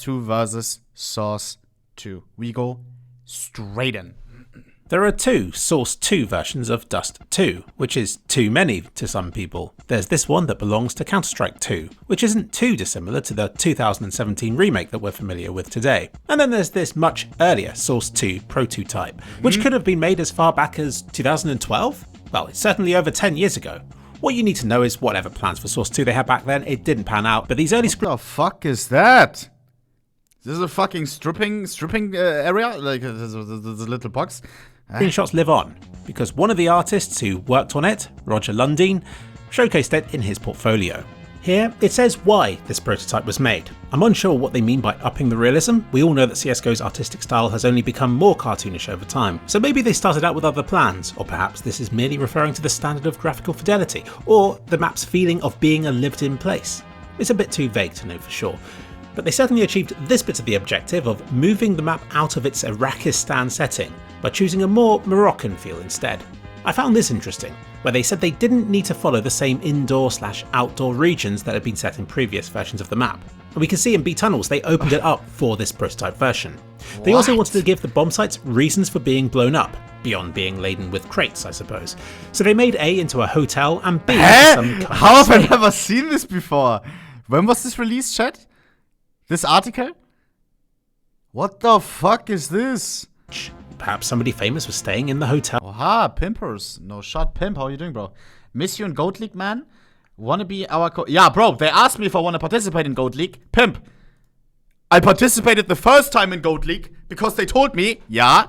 2 versus Source 2. We go straight in. There are 2 Source 2 versions of Dust 2, which is too many to some people. There's this one that belongs to Counter-Strike 2, which isn't too dissimilar to the 2017 remake that we're familiar with today. And then there's this much earlier Source 2 prototype, which could have been made as far back as 2012? Well, it's certainly over 10 years ago. What you need to know is whatever plans for Source 2 they had back then, it didn't pan out, but these early What the fuck is that? This is a fucking stripping area? Like, there's a little box? screenshots live on, because one of the artists who worked on it, Roger Lundeen, showcased it in his portfolio. Here, it says why this prototype was made. I'm unsure what they mean by upping the realism. We all know that CSGO's artistic style has only become more cartoonish over time, so maybe they started out with other plans, or perhaps this is merely referring to the standard of graphical fidelity, or the map's feeling of being a lived-in place. It's a bit too vague to know for sure. But they certainly achieved this bit of the objective of moving the map out of its Iraqistan setting by choosing a more Moroccan feel instead. I found this interesting, where they said they didn't need to follow the same indoor/outdoor regions that had been set in previous versions of the map. And we can see in B tunnels they opened it up for this prototype version. They also wanted to give the bomb sites reasons for being blown up, beyond being laden with crates I suppose. So they made A into a hotel and B into some kind How of have I never seen this before? When was this released, chat? This article? What the fuck is this? Perhaps somebody famous was staying in the hotel. Oha, pimpers. No shot, pimp. How are you doing, bro? Miss you in Goat League, man? Wanna be our yeah, bro, they asked me if I wanna participate in Goat League. Pimp. I participated the first time in Goat League because they told me, yeah,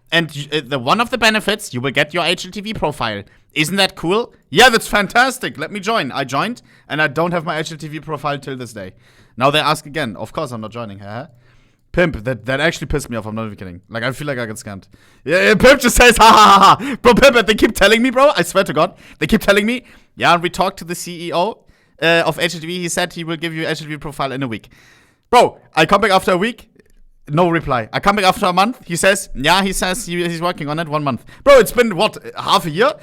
and one of the benefits, you will get your HLTV profile. Isn't that cool? Yeah, that's fantastic. Let me join. I joined, and I don't have my HLTV profile till this day. Now they ask again. Of course I'm not joining. Pimp, that actually pissed me off. I'm not even kidding. Like, I feel like I got scammed. Yeah, Pimp just says, ha ha ha ha. Bro, Pimp, they keep telling me, bro. I swear to God. They keep telling me. Yeah, we talked to the CEO of HLTV. He said he will give you HLTV profile in a week. Bro, I come back after a week. No reply. I come back after a month. He says, yeah, he's working on it 1 month. Bro, it's been, what, half a year?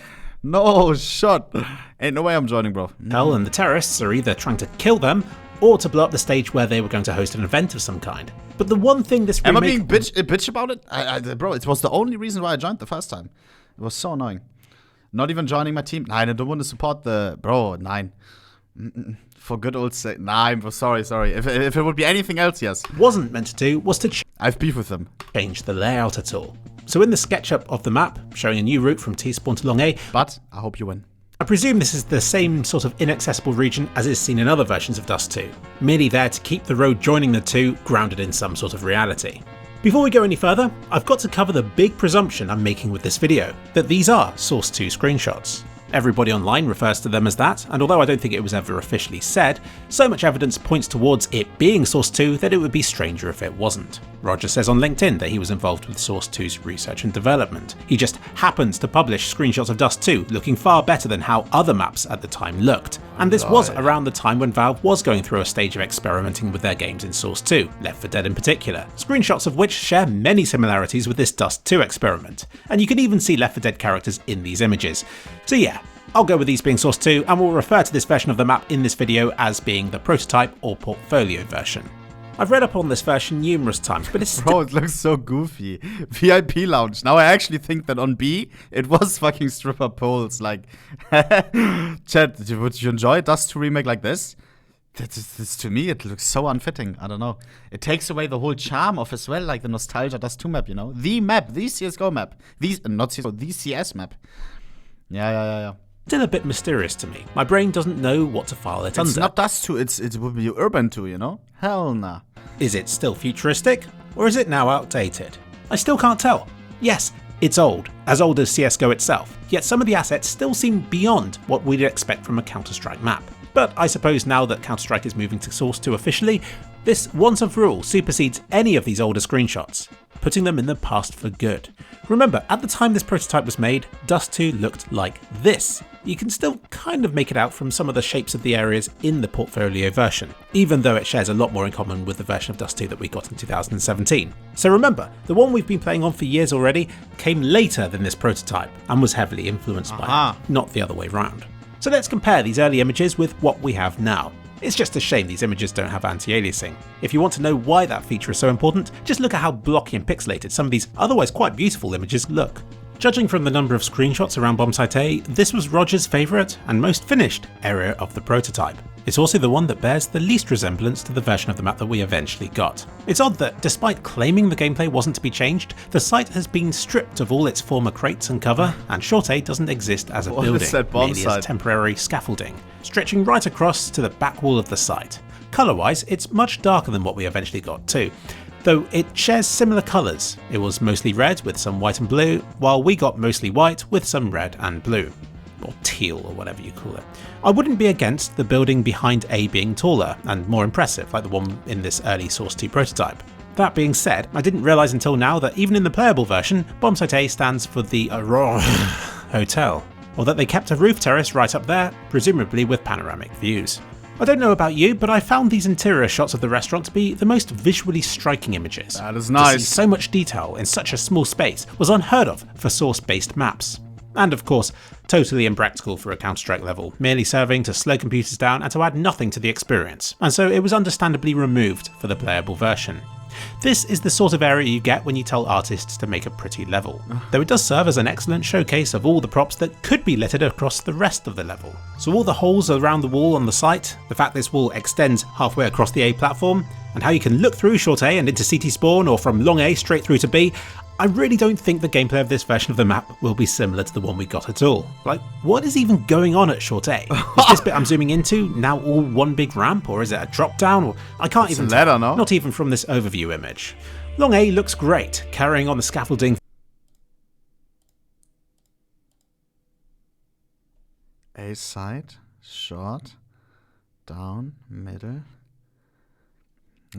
No shot. Ain't no way I'm joining, bro. Hell, and the terrorists are either trying to kill them or to blow up the stage where they were going to host an event of some kind. But the one thing this remake... Am I being bitch about it? Bro, it was the only reason why I joined the first time. It was so annoying. Not even joining my team. Nein, I don't want to support the... Bro, nein. For good old sake. Nah, I'm sorry. If it would be anything else, yes. Wasn't meant to do was to I've beef with them. change the layout at all. So in the SketchUp of the map, showing a new route from T-spawn to long A, But I hope you win. I presume this is the same sort of inaccessible region as is seen in other versions of Dust 2, merely there to keep the road joining the two grounded in some sort of reality. Before we go any further, I've got to cover the big presumption I'm making with this video, that these are Source 2 screenshots. Everybody online refers to them as that, and although I don't think it was ever officially said, so much evidence points towards it being Source 2 that it would be stranger if it wasn't. Roger says on LinkedIn that he was involved with Source 2's research and development. He just happens to publish screenshots of Dust 2 looking far better than how other maps at the time looked. And this was around the time when Valve was going through a stage of experimenting with their games in Source 2, Left 4 Dead in particular, screenshots of which share many similarities with this Dust 2 experiment. And you can even see Left 4 Dead characters in these images. So yeah, I'll go with these being Source 2, and we'll refer to this version of the map in this video as being the prototype or portfolio version. I've read up on this version numerous times, but it's Bro, it looks so goofy. VIP lounge. Now I actually think that on B, it was fucking stripper poles. Like, chat, would you enjoy Dust 2 remake like this? This to me, it looks so unfitting. I don't know. It takes away the whole charm of as well, like the nostalgia Dust 2 map, you know? The map, the CSGO map. Not CSGO, the CS map. Yeah. still a bit mysterious to me. My brain doesn't know what to file it under. It's not Dust 2, it would be Urban 2, you know? Hell nah. Is it still futuristic, or is it now outdated? I still can't tell. Yes, it's old as CSGO itself, yet some of the assets still seem beyond what we'd expect from a Counter-Strike map. But I suppose now that Counter-Strike is moving to Source 2 officially, this once and for all supersedes any of these older screenshots, putting them in the past for good. Remember, at the time this prototype was made, Dust 2 looked like this. You can still kind of make it out from some of the shapes of the areas in the portfolio version, even though it shares a lot more in common with the version of Dust 2 that we got in 2017. So remember, the one we've been playing on for years already came later than this prototype and was heavily influenced by it, not the other way round. So let's compare these early images with what we have now. It's just a shame these images don't have anti-aliasing. If you want to know why that feature is so important, just look at how blocky and pixelated some of these otherwise quite beautiful images look. Judging from the number of screenshots around Bombsite A, this was Roger's favourite and most finished area of the prototype. It's also the one that bears the least resemblance to the version of the map that we eventually got. It's odd that, despite claiming the gameplay wasn't to be changed, the site has been stripped of all its former crates and cover, and Short A doesn't exist as a building, merely as temporary scaffolding, stretching right across to the back wall of the site. Colour-wise, it's much darker than what we eventually got too, though it shares similar colours. It was mostly red with some white and blue, while we got mostly white with some red and blue. Or teal, or whatever you call it. I wouldn't be against the building behind A being taller and more impressive, like the one in this early Source 2 prototype. That being said, I didn't realise until now that even in the playable version, Bombsite A stands for the Aurora Hotel, or that they kept a roof terrace right up there, presumably with panoramic views. I don't know about you, but I found these interior shots of the restaurant to be the most visually striking images. That is nice. To see so much detail in such a small space was unheard of for Source-based maps. And of course, totally impractical for a Counter-Strike level, merely serving to slow computers down and to add nothing to the experience, and so it was understandably removed for the playable version. This is the sort of area you get when you tell artists to make a pretty level, though it does serve as an excellent showcase of all the props that could be littered across the rest of the level. So all the holes around the wall on the site, the fact this wall extends halfway across the A platform, and how you can look through Short A and into CT Spawn or from Long A straight through to B, I really don't think the gameplay of this version of the map will be similar to the one we got at all. Like, what is even going on at Short A? Is this bit I'm zooming into now all one big ramp, or is it a drop down? Or I can't even tell, not even from this overview image. Long A looks great, carrying on the scaffolding. A side, short, down, middle.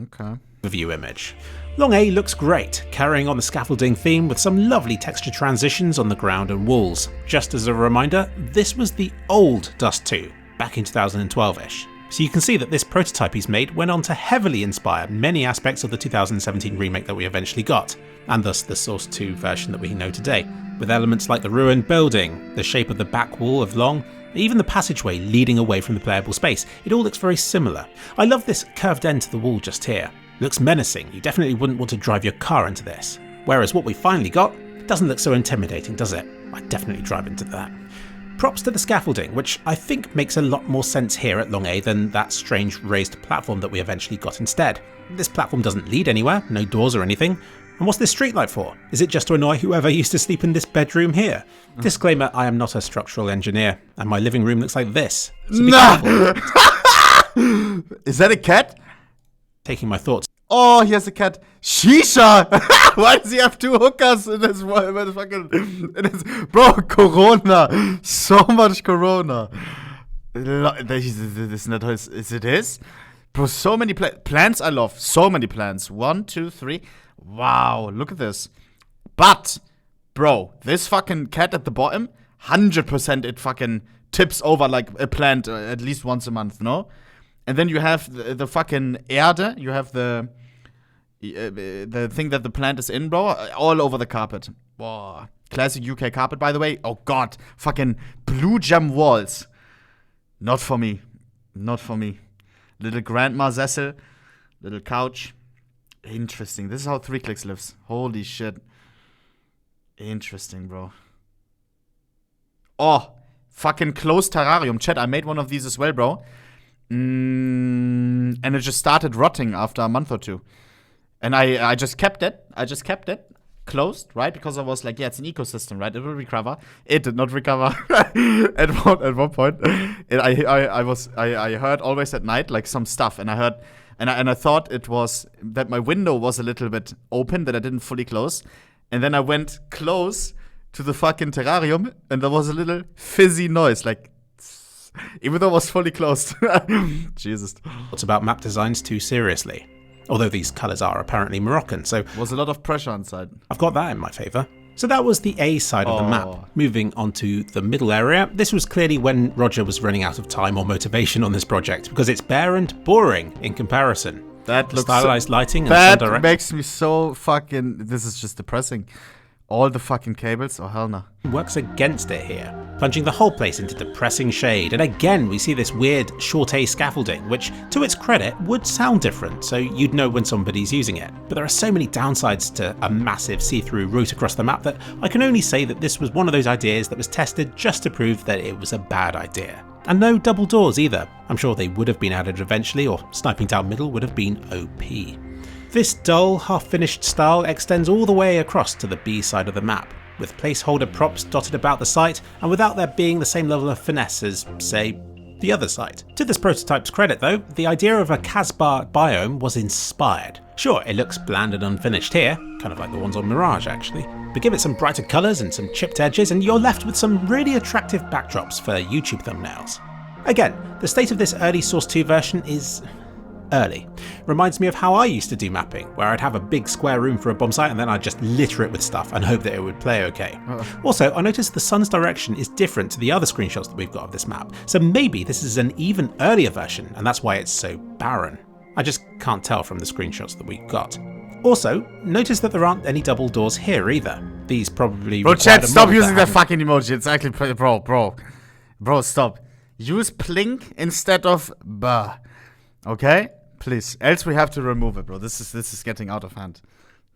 Okay. View image. Long A looks great, carrying on the scaffolding theme with some lovely texture transitions on the ground and walls. Just as a reminder, this was the old Dust 2, back in 2012-ish. So you can see that this prototype he's made went on to heavily inspire many aspects of the 2017 remake that we eventually got, and thus the Source 2 version that we know today, with elements like the ruined building, the shape of the back wall of Long, even the passageway leading away from the playable space. It all looks very similar. I love this curved end to the wall just here. Looks menacing, you definitely wouldn't want to drive your car into this. Whereas what we finally got doesn't look so intimidating, does it? I'd definitely drive into that. Props to the scaffolding, which I think makes a lot more sense here at Long A than that strange raised platform that we eventually got instead. This platform doesn't lead anywhere, no doors or anything. And what's this streetlight for? Is it just to annoy whoever used to sleep in this bedroom here? Disclaimer, I am not a structural engineer, and my living room looks like this. So be careful. Is that a cat? Taking my thoughts. Oh, here's a cat. Shisha! Why does he have two hookers in his fucking... Bro, Corona. So much Corona. Is it his? Bro, so many plants I love. So many plants. 1, 2, 3. Wow, look at this. But, bro, this fucking cat at the bottom, 100% it fucking tips over like a plant at least once a month, no? And then you have the fucking Erde, you have the thing that the plant is in, bro, all over the carpet. Wow. Classic UK carpet, by the way. Oh god, fucking blue gem walls. Not for me. Not for me. Little grandma Sessel, little couch. Interesting. This is how 3kliks lives. Holy shit. Interesting, bro. Oh, fucking closed terrarium. Chat, I made one of these as well, bro. And it just started rotting after a month or two. And I just kept it. I just kept it closed, right? Because I was like, yeah, it's an ecosystem, right? It will recover. It did not recover. at one point, I heard always at night like some stuff, and I heard, and I thought it was that my window was a little bit open, that I didn't fully close, and then I went close to the fucking terrarium, and there was a little fizzy noise, like. Even though it was fully closed. Jesus. What's about map designs too seriously? Although these colours are apparently Moroccan, so... Was a lot of pressure inside. I've got that in my favour. So that was the A side of the map. Moving on to the middle area, this was clearly when Roger was running out of time or motivation on this project, because it's bare and boring in comparison. That looks stylized lighting and that sun direct. Makes me so fucking... This is just depressing. All the fucking cables? Oh, hell no. Works against it here, plunging the whole place into depressing shade, and again we see this weird short-A scaffolding, which, to its credit, would sound different, so you'd know when somebody's using it. But there are so many downsides to a massive see-through route across the map that I can only say that this was one of those ideas that was tested just to prove that it was a bad idea. And no double doors either. I'm sure they would have been added eventually, or sniping down middle would have been OP. This dull, half-finished style extends all the way across to the B side of the map, with placeholder props dotted about the site, and without there being the same level of finesse as, say, the other site. To this prototype's credit though, the idea of a Casbah biome was inspired. Sure, it looks bland and unfinished here, kind of like the ones on Mirage actually, but give it some brighter colours and some chipped edges and you're left with some really attractive backdrops for YouTube thumbnails. Again, the state of this early Source 2 version is early. Reminds me of how I used to do mapping, where I'd have a big square room for a bomb site and then I'd just litter it with stuff and hope that it would play okay. Also, I noticed the sun's direction is different to the other screenshots that we've got of this map, so maybe this is an even earlier version and that's why it's so barren. I just can't tell from the screenshots that we've got. Also, notice that there aren't any double doors here either. These probably Bro, chat, stop using that fucking emoji. It's actually, bro, stop. Use plink instead of bah. Okay? Please. Else we have to remove it, bro. This is getting out of hand.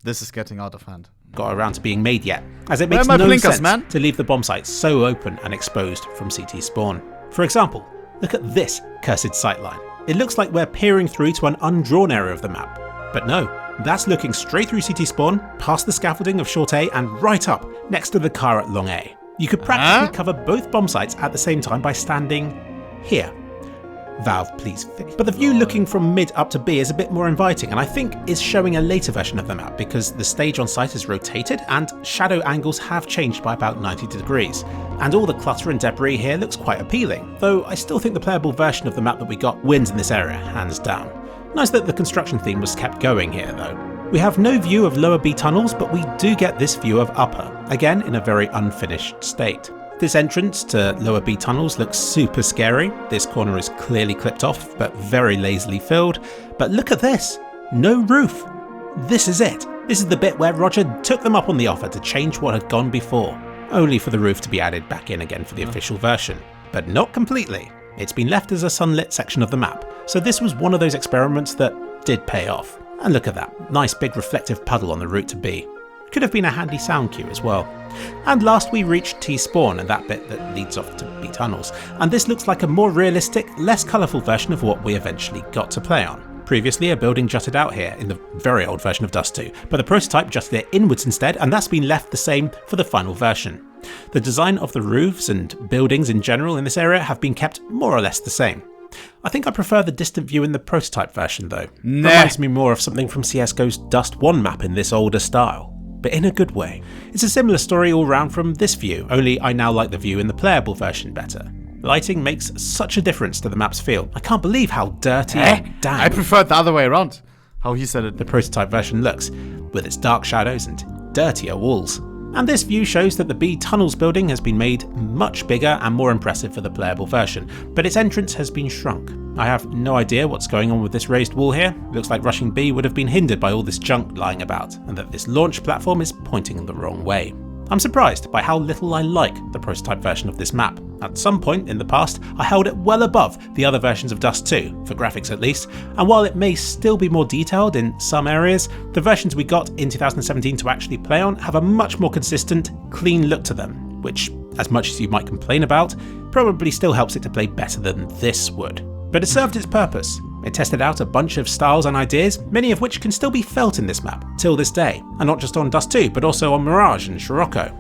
This is getting out of hand. Got around to being made yet, as it makes no sense to leave the bomb site so open and exposed from CT spawn. For example, look at this cursed sightline. It looks like we're peering through to an undrawn area of the map, but no, that's looking straight through CT spawn, past the scaffolding of short A and right up next to the car at long A. You could practically cover both bomb sites at the same time by standing here. Valve, please fix. But the view looking from mid up to B is a bit more inviting and I think is showing a later version of the map because the stage on site is rotated and shadow angles have changed by about 90 degrees. And all the clutter and debris here looks quite appealing, though I still think the playable version of the map that we got wins in this area, hands down. Nice that the construction theme was kept going here though. We have no view of lower B tunnels, but we do get this view of upper, again in a very unfinished state. This entrance to lower B tunnels looks super scary. This corner is clearly clipped off, but very lazily filled. But look at this, no roof. This is it. This is the bit where Roger took them up on the offer to change what had gone before, only for the roof to be added back in again for the official version. But not completely. It's been left as a sunlit section of the map, so this was one of those experiments that did pay off. And look at that, nice big reflective puddle on the route to B. Could have been a handy sound cue as well. And last we reached T-spawn and that bit that leads off to B tunnels, and this looks like a more realistic, less colourful version of what we eventually got to play on. Previously a building jutted out here in the very old version of Dust 2, but the prototype jutted it inwards instead and that's been left the same for the final version. The design of the roofs and buildings in general in this area have been kept more or less the same. I think I prefer the distant view in the prototype version though. Nah. Reminds me more of something from CSGO's Dust 1 map in this older style, but in a good way. It's a similar story all round from this view, only I now like the view in the playable version better. Lighting makes such a difference to the map's feel. I can't believe how dirty and damp I prefer it the other way around. How he said it. The prototype version looks, with its dark shadows and dirtier walls. And this view shows that the B Tunnels building has been made much bigger and more impressive for the playable version, but its entrance has been shrunk. I have no idea what's going on with this raised wall here. Looks like rushing B would have been hindered by all this junk lying about, and that this launch platform is pointing the wrong way. I'm surprised by how little I like the prototype version of this map. At some point in the past, I held it well above the other versions of Dust 2, for graphics at least, and while it may still be more detailed in some areas, the versions we got in 2017 to actually play on have a much more consistent, clean look to them, which, as much as you might complain about, probably still helps it to play better than this would. But it served its purpose. It tested out a bunch of styles and ideas, many of which can still be felt in this map, till this day, and not just on Dust 2, but also on Mirage and Scirocco.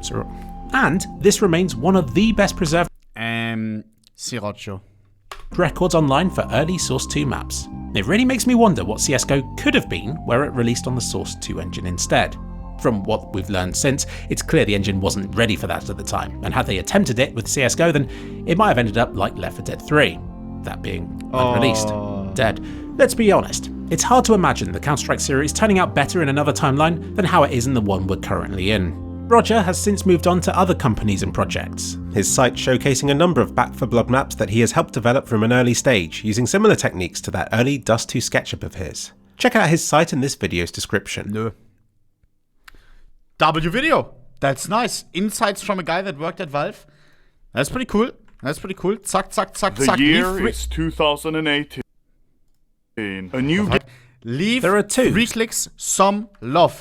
And this remains one of the best preserved Sriracha records online for early Source 2 maps. It really makes me wonder what CSGO could have been were it released on the Source 2 engine instead. From what we've learned since, it's clear the engine wasn't ready for that at the time, and had they attempted it with CSGO then it might have ended up like Left 4 Dead 3. That being unreleased. Dead. Let's be honest, it's hard to imagine the Counter-Strike series turning out better in another timeline than how it is in the one we're currently in. Roger has since moved on to other companies and projects, his site showcasing a number of back-for-blood maps that he has helped develop from an early stage, using similar techniques to that early Dust 2 SketchUp of his. Check out his site in this video's description. W video. That's nice. Insights from a guy that worked at Valve. That's pretty cool. Zack, zack, zack, The zack. year is 2018. A new Leave There are two. 3 clicks some love.